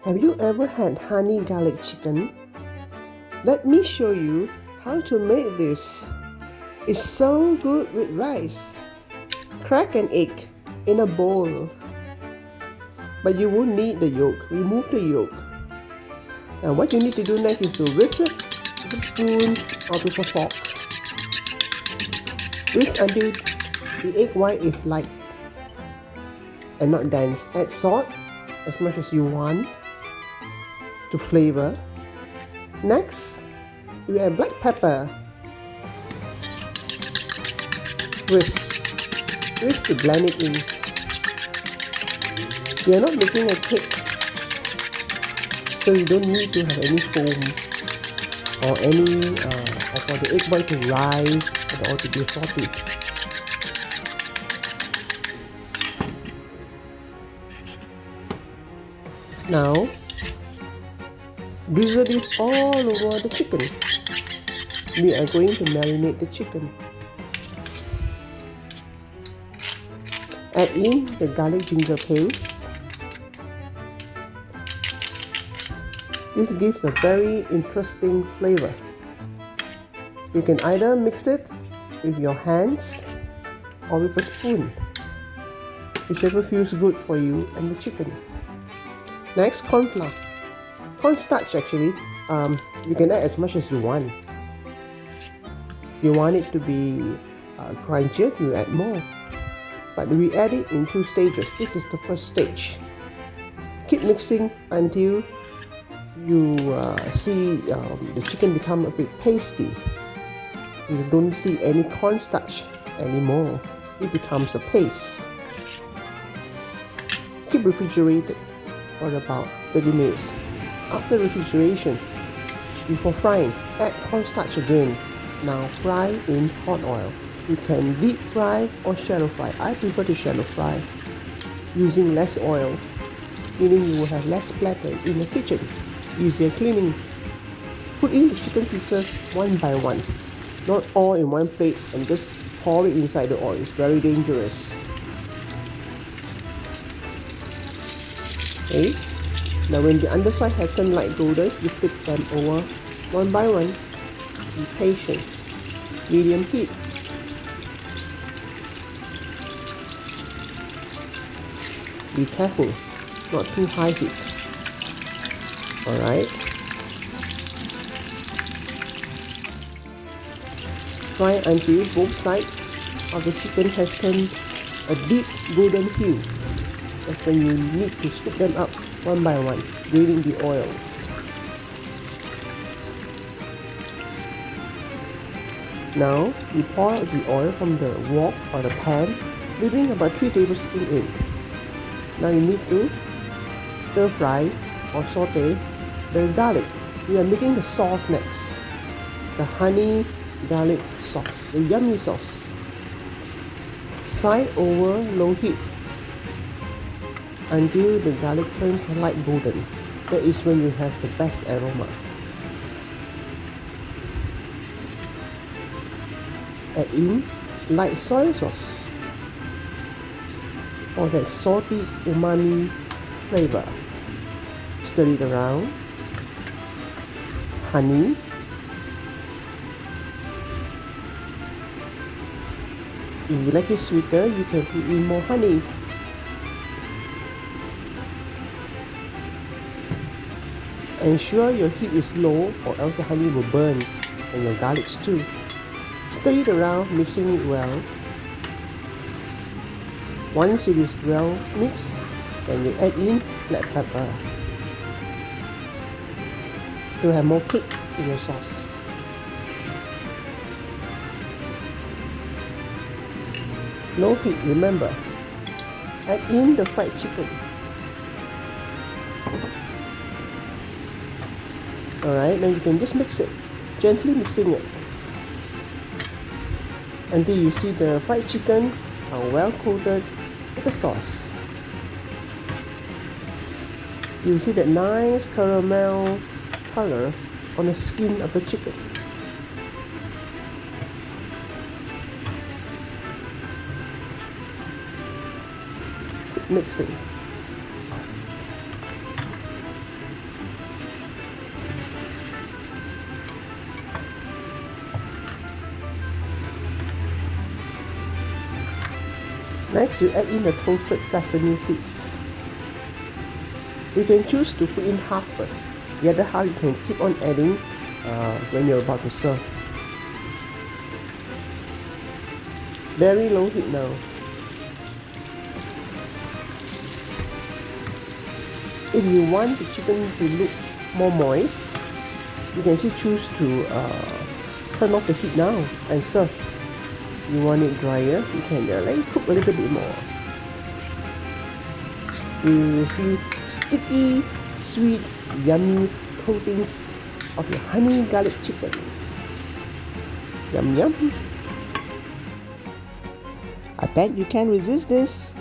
Have you ever had honey garlic chicken? Let me show you how to make this. It's so good with rice. Crack an egg in a bowl. But you won't need the yolk. Remove the yolk. Now what you need to do next is to whisk it with a spoon or with a fork. Whisk until the egg white is light and not dense. Add salt as much as you want to flavor. Next, you add black pepper. Whisk to blend it in. We are not making a cake, so you don't need to have any foam or for the egg white to rise or to be frothy. Now, drizzle this all over the chicken. We are going to marinate the chicken. Add in the garlic ginger paste. This gives a very interesting flavor. You can either mix it with your hands or with a spoon, whichever feels good for you and the chicken. Next, corn flour. Cornstarch actually, you can add as much as you want. If you want it to be crunchier, you add more. But we add it in 2 stages. This is the first stage. Keep mixing until you see the chicken become a bit pasty. You don't see any cornstarch anymore. It becomes a paste. Keep refrigerated for about 30 minutes. After refrigeration, before frying, add cornstarch again. Now fry in hot oil. You can deep fry or shallow fry. I prefer to shallow fry, using less oil, meaning you will have less splatter in the kitchen. Easier cleaning. Put in the chicken pieces one by one, not all in one plate and just pour it inside the oil. It's very dangerous. Okay. Now when the underside has turned light golden, you flip them over one by one. Be patient. Medium heat. Be careful, not too high heat. Alright. Fry until both sides of the chicken has turned a deep golden hue. That's when you need to scoop them up one by one, draining the oil. Now, you pour out the oil from the wok or the pan, leaving about 3 tablespoons in. Now you need to stir fry or saute the garlic. We are making the sauce next. The honey garlic sauce, the yummy sauce. Fry over low heat until the garlic turns light golden. That is when you have the best aroma. Add in light soy sauce for that salty umami flavor. Stir it around. Honey. If you like it sweeter, you can put in more honey. Ensure your heat is low or else the honey will burn and your garlics too. Stir it around, mixing it well. Once it is well mixed, then you add in black pepper to have more kick in your sauce. Low heat, remember. Add in the fried chicken. Alright, now you can just mix it, gently mixing it until you see the fried chicken are well coated with the sauce. You see that nice caramel color on the skin of the chicken. Keep mixing. Next, you add in the toasted sesame seeds. You can choose to put in half first. The other half you can keep on adding when you're about to serve. Very low heat now. If you want the chicken to look more moist, you can actually choose to turn off the heat now and serve. You want it drier, you can let it cook a little bit more. You will see sticky, sweet, yummy coatings of your honey garlic chicken. Yum yum. I bet you can't resist this.